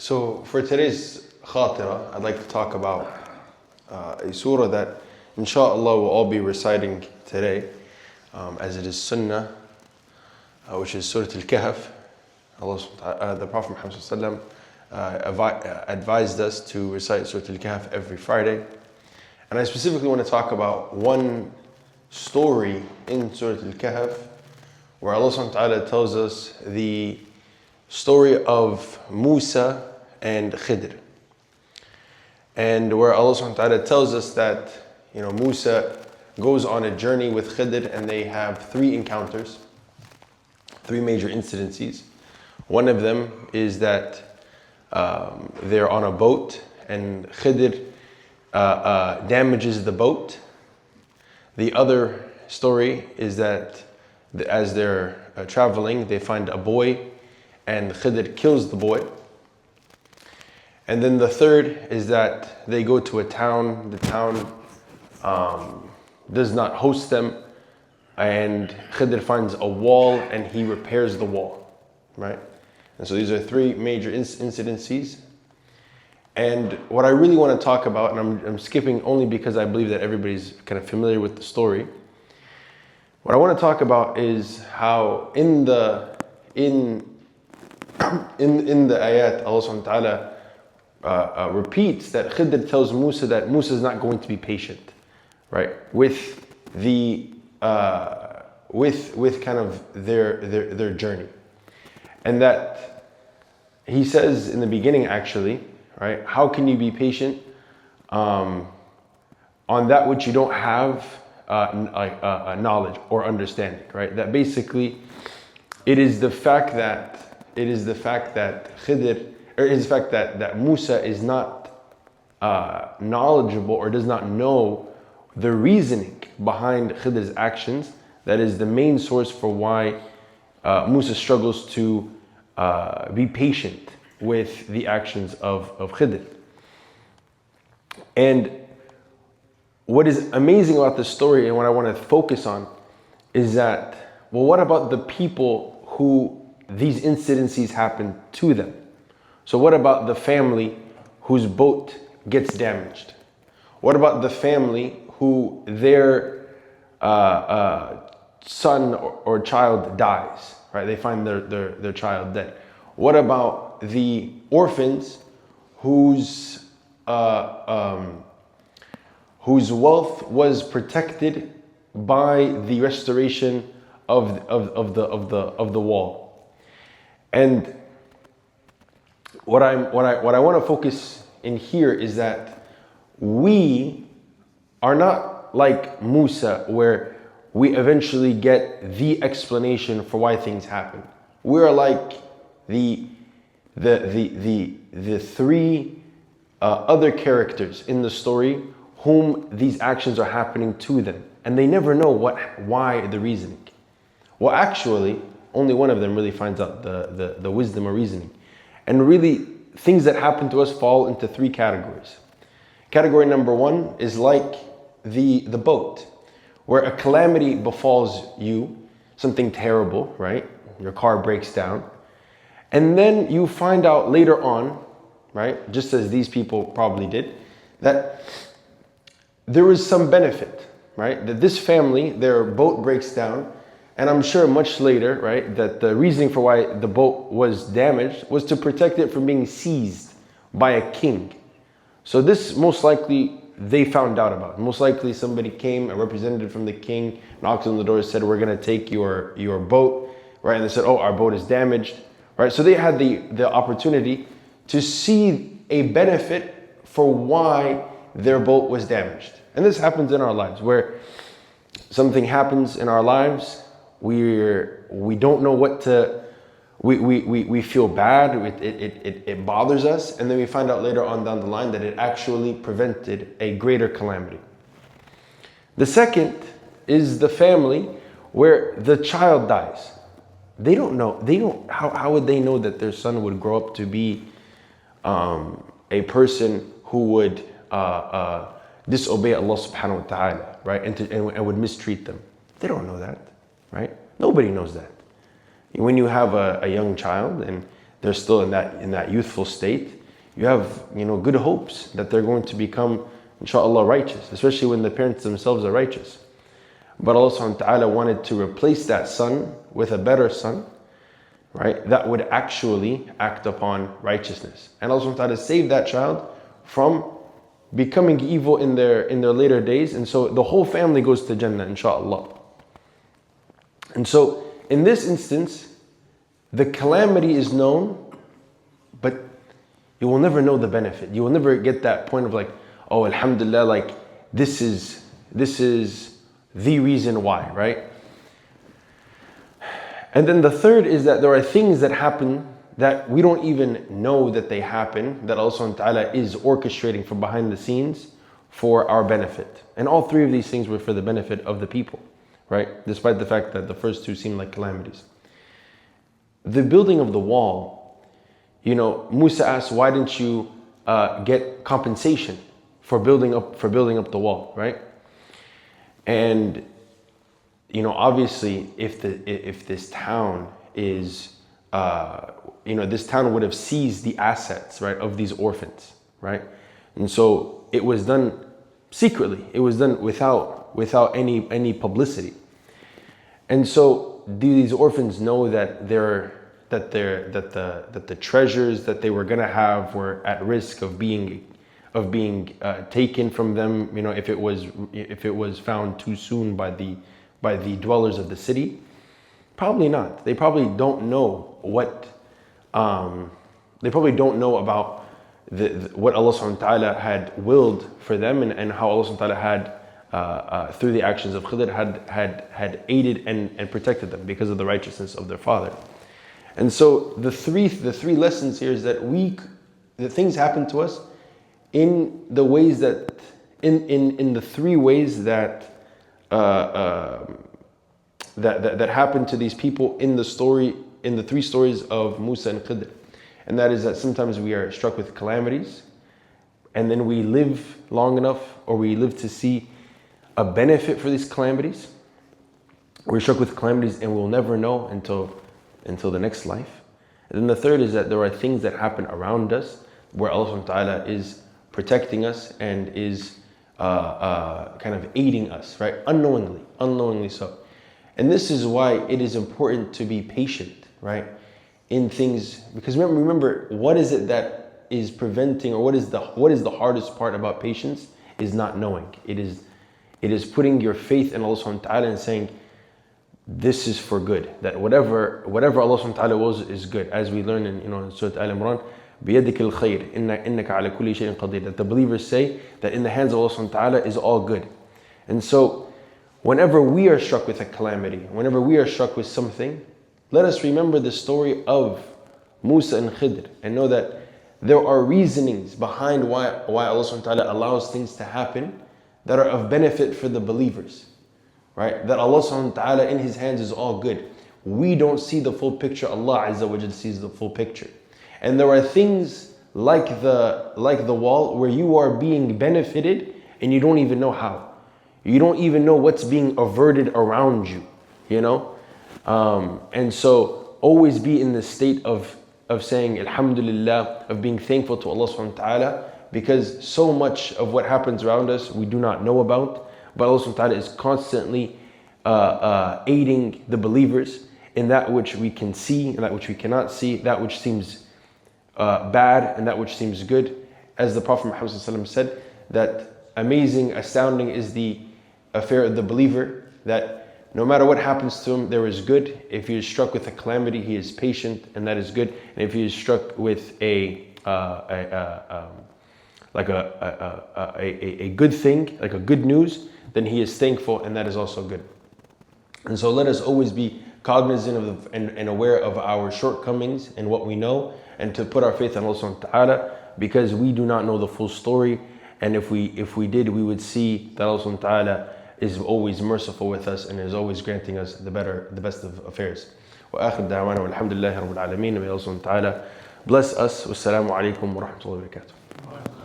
So for today's khatira, I'd like to talk about a surah that inshallah we'll all be reciting today, as it is sunnah, which is Surah Al-Kahf. The Prophet Muhammad advised us to recite Surah Al-Kahf every Friday. And I specifically want to talk about one story in Surah Al-Kahf where Allah subhanahu wa ta'ala tells us the story of Musa and Khidr. And where Allah subhanahu wa ta'ala tells us that, Musa goes on a journey with Khidr and they have three encounters, three major incidences. One of them is that they're on a boat and Khidr damages the boat. The other story is that as they're traveling, they find a boy and Khidr kills the boy. And then the third is that they go to a town. The town does not host them, and Khidr finds a wall and he repairs the wall, right? And so these are three major incidences. And what I really want to talk about, and I'm skipping only because I believe that everybody's kind of familiar with the story. What I want to talk about is how in the ayat, Allah subhanahu wa ta'ala repeats that Khidr tells Musa that Musa is not going to be patient, right? With kind of their journey. And that he says in the beginning actually, right? How can you be patient on that which you don't have knowledge or understanding, right? That basically it is the fact that Khidr, or it is the fact that Musa is not knowledgeable or does not know the reasoning behind Khidr's actions. That is the main source for why Musa struggles to be patient with the actions of Khidr. And what is amazing about this story and what I want to focus on is that, well, what about the people who these incidences happen to them? So what about the family whose boat gets damaged? What about the family who their son or child dies, right? They find their child dead. What about the orphans whose wealth was protected by the restoration of the wall? And what I want to focus in here is that we are not like Musa, where we eventually get the explanation for why things happen. We are like the three other characters in the story whom these actions are happening to them, and they never know why the reasoning. Well, actually, only one of them really finds out the wisdom or reasoning. And really, things that happen to us fall into three categories. Category number one is like the boat, where a calamity befalls you, something terrible, right? Your car breaks down. And then you find out later on, right, just as these people probably did, that there was some benefit, right? That this family, their boat breaks down, and I'm sure much later, right, that the reasoning for why the boat was damaged was to protect it from being seized by a king. So this most likely they found out about. Most likely somebody came, a representative from the king, knocked on the door and said, we're going to take your boat, right? And they said, oh, our boat is damaged, right? So they had the opportunity to see a benefit for why their boat was damaged. And this happens in our lives, where something happens in our lives, we don't know what to, we feel bad, it bothers us, and then we find out later on down the line that it actually prevented a greater calamity. The second is the family where the child dies. They don't know, how would they know that their son would grow up to be a person who would disobey Allah subhanahu wa ta'ala, right? And would mistreat them. They don't know that, right? Nobody knows that. When you have a young child and they're still in that youthful state, you have, good hopes that they're going to become, inshallah, righteous, especially when the parents themselves are righteous. But Allah subhanahu wa ta'ala wanted to replace that son with a better son, right? That would actually act upon righteousness. And Allah subhanahu wa ta'ala saved that child from becoming evil in their later days. And so the whole family goes to Jannah, inshallah. And so in this instance, the calamity is known, but you will never know the benefit. You will never get that point of like, oh, alhamdulillah, like this is the reason why, right? And then the third is that there are things that happen that we don't even know that they happen, that Allah subhanahu wa ta'ala is orchestrating from behind the scenes for our benefit. And all three of these things were for the benefit of the people, right? Despite the fact that the first two seem like calamities. The building of the wall, Musa asked, why didn't you get compensation for building up the wall, right? And obviously, if this town is, this town would have seized the assets, right, of these orphans, right? And so it was done secretly. It was done without any publicity. And so do these orphans know that the treasures that they were gonna have were at risk of being taken from them, if it was found too soon by the dwellers of the city? Probably not. They probably don't know they probably don't know about what Allah subhanahu wa ta'ala had willed for them, and how Allah subhanahu wa ta'ala had through the actions of Khidr had aided and protected them because of the righteousness of their father. And so the three lessons here is that things happen to us in the ways that in the three ways that happened to these people in the three stories of Musa and Khidr. And that is that sometimes we are struck with calamities, and then we live long enough, or we live to see a benefit for these calamities. We're struck with calamities and we'll never know until the next life. And then the third is that there are things that happen around us where Allah subhanahu wa ta'ala is protecting us and is kind of aiding us, right? Unknowingly so. And this is why it is important to be patient, right? In things, because remember, what is it that is preventing, or what is the hardest part about patience is not knowing. It is putting your faith in Allah subhanahu wa ta'ala and saying, this is for good, that whatever Allah subhanahu wa ta'ala wills is good, as we learn in Surah Al-Imran, بِيَدِكَ الْخَيْرِ إِنَّكَ عَلَى كُلِّ شَيْءٍ قَدِيرٌ, that the believers say that in the hands of Allah subhanahu wa ta'ala is all good. And so whenever we are struck with a calamity, whenever we are struck with something, let us remember the story of Musa and Khidr and know that there are reasonings behind why Allah subhanahu wa ta'ala allows things to happen that are of benefit for the believers, right? That Allah subhanahu wa ta'ala in His hands is all good. We don't see the full picture, Allah Azza wa Jal sees the full picture. And there are things like the wall where you are being benefited and you don't even know how. You don't even know what's being averted around you, and so always be in the state of saying Alhamdulillah, of being thankful to Allah subhanahu wa ta'ala, because so much of what happens around us we do not know about, but Allah subhanahu wa ta'ala is constantly aiding the believers in that which we can see and that which we cannot see, that which seems bad and that which seems good. As the Prophet Muhammad said, that astounding is the affair of the believer, that no matter what happens to him, there is good. If he is struck with a calamity, he is patient, and that is good. And if he is struck with a good thing, like a good news, then he is thankful, and that is also good. And so let us always be cognizant of and aware of our shortcomings and what we know, and to put our faith in Allah subhanahu wa ta'ala, because we do not know the full story. And if we did, we would see that Allah subhanahu wa ta'ala is always merciful with us and is always granting us the best of affairs. وآخر دعوانا والحمد لله رب العالمين. May Allah subhanahu wa ta'ala bless us. Wassalamu alaikum wa rahmatullahi wa barakatuh.